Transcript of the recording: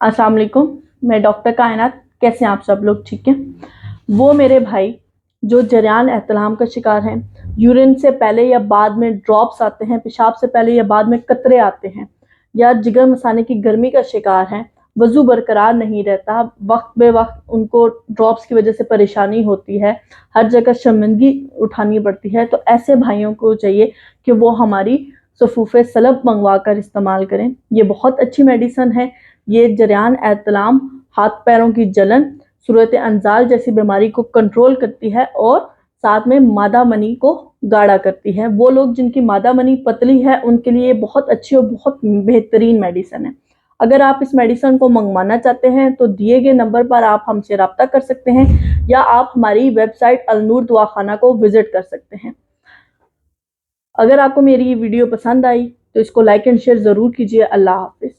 अस्सलाम वालेकुम। मैं डॉक्टर कायनात। कैसे हैं आप सब लोग? ठीक है। वो मेरे भाई जो जरियान एहतलाम का शिकार हैं, यूरिन से पहले या बाद में ड्रॉप्स आते हैं, पेशाब से पहले या बाद में कतरे आते हैं, या जिगर मसाने की गर्मी का शिकार हैं, वजू बरकरार नहीं रहता, वक्त बे वक्त उनको ड्रॉप्स की वजह से परेशानी होती है, हर जगह शर्मिंदगी उठानी पड़ती है, तो ऐसे भाइयों को चाहिए कि वो हमारी सफूफ़े सलब मंगवा कर इस्तेमाल करें। ये बहुत अच्छी मेडिसन है। ये जरियान एहतलाम, हाथ पैरों की जलन, सूरत अंजाल जैसी बीमारी को कंट्रोल करती है और साथ में मादा मनी को गाढ़ा करती है। वो लोग जिनकी मादा मनी पतली है उनके लिए बहुत अच्छी और बहुत बेहतरीन मेडिसन है। अगर आप इस मेडिसन को मंगवाना चाहते हैं तो दिए गए नंबर पर आप हमसे रब्ता कर सकते हैं या आप हमारी वेबसाइट अलनूर दवाखाना को विजिट कर सकते हैं। अगर आपको मेरी वीडियो पसंद आई तो इसको लाइक एंड शेयर ज़रूर कीजिए। अल्लाह हाफिज़।